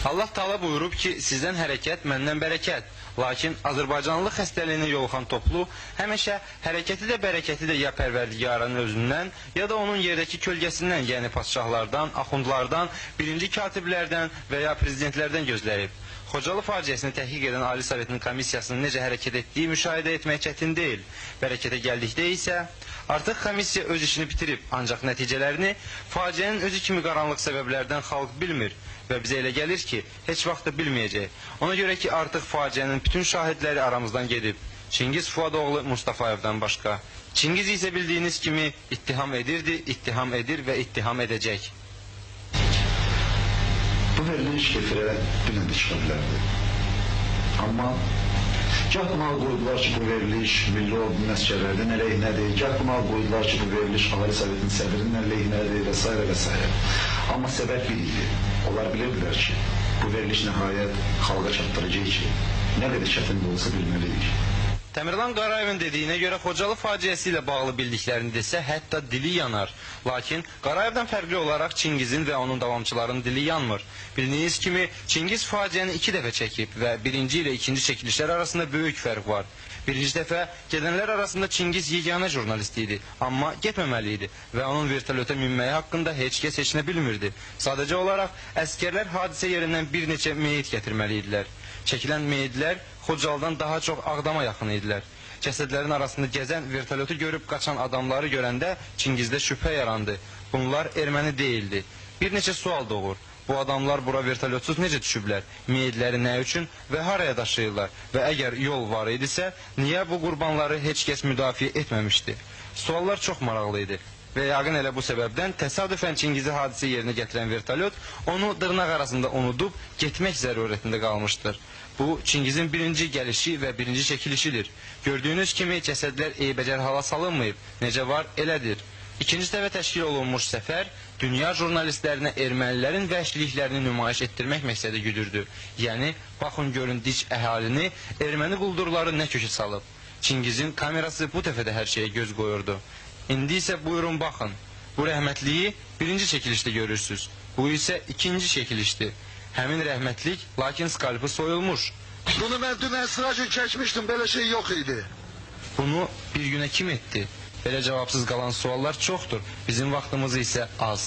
Allah Taala buyurub ki, sizdən hərəkət, məndən bərəkət. Lakin Azərbaycanlıq xəstəliyinə yoluxan toplu həmişə hərəkəti də bərəkəti də ya Pərverdigarın özündən, ya da onun yerdəki kölgəsindən, yəni padşahlardan, axundlardan, birinci katiblərdən və ya prezidentlərdən gözləyib. Xocalı faciəsini təhqiq edən Ali Sovetin komissiyasının necə hərəkət etdiyi müşahidə etmək çətin deyil. Bərəkətə gəldikdə isə artıq komissiya öz işini bitirib, ancaq nəticələrini faciənin özü kimi qaranlıq səbəblərdən xalq bilmir və bizə elə gəlir ki, heç vaxt da bilməyəcək. Ona görə ki, artıq faciənin bütün şahidləri aramızdan gedib. Çingiz Fuadoğlu Mustafayevdən başqa. Çingiz isə bildiyiniz kimi ittiham edirdi, ittiham edir və ittiham edəcək. Bu veriliş kefirə dünən də çıxa bilərdi. Amma gah buna qoydular ki, bu veriliş milli ordu məskərlərdən əleyhinədir, gah buna qoydular ki, bu veriliş Ali Sovetin sədrinin əleyhinədir və s. və s. Amma səbəb bir idi. Onlar bilirdilər ki, bu veriliş nəhayət xalqa çatdıracaq ki, nə qədər çətin də olsa bilməliyik. Təmirlan Qarayevin dediyinə görə Xocalı faciəsi ilə bağlı bildiklərini desə, hətta dili yanar. Lakin Qarayevdən fərqli olaraq Çingizin və onun davamçılarının dili yanmır. Bildiyiniz kimi Çingiz faciəni 2 dəfə çəkib və birinci ilə ikinci çəkilişlər arasında böyük fərq var. Birinci dəfə gedənlər arasında Çingiz yeganə jurnalist idi, amma getməməli idi və onun vertolyota minməyi haqqında heç kəs heç nə bilmirdi. Sadəcə olaraq əskərlər hadisə yerindən bir neçə meyit gətirməli idilər. Çəkilən meyidlər Xocalıdan daha çox Ağdama yaxın idilər. Cəsədlərin arasında gəzən vertolyotu görüb qaçan adamları görəndə Çingizdə şübhə yarandı. Bunlar erməni deyildi. Bir neçə sual doğur. Bu adamlar bura vertolyotsuz necə düşüblər? Meyidləri nə üçün və haraya daşıyırlar? Və əgər yol var idisə, niyə bu qurbanları heç kəs müdafiə etməmişdi? Suallar çox maraqlı idi. Və yəqin elə bu səbəbdən təsadüfən Çingizi hadisə yerinə gətirən vertolyot onu dırnaq arasında unudub getmək zərurətində qalmışdır. Bu, Çingizin birinci gəlişi və birinci çəkilişidir. Gördüyünüz kimi cəsədlər eybəcər hala salınmayıb. Necə var, elədir. İkinci dəfə təşkil olunmuş səfər, dünya jurnalistlərinə ermənilərin vəhşiliklərini nümayiş etdirmək məqsədi güdürdü. Yəni, baxın görün dinc əhalini, erməni quldurları nə kökə salıb. Çingizin kamerası bu dəfə də hər şeyə göz qoyurdu. İndi isə buyurun baxın. Bu rəhmətliyi birinci çəkilişdə görürsünüz. Bu isə ikinci çəkilişdir. Həmin rəhmətlik, lakin skalpı soyulmuş. Bunu mən dünən sıra gün çəkmişdim, belə şey yox idi. Bunu bir günə kim etdi? Belə cavabsız qalan suallar çoxdur, bizim vaxtımız isə az.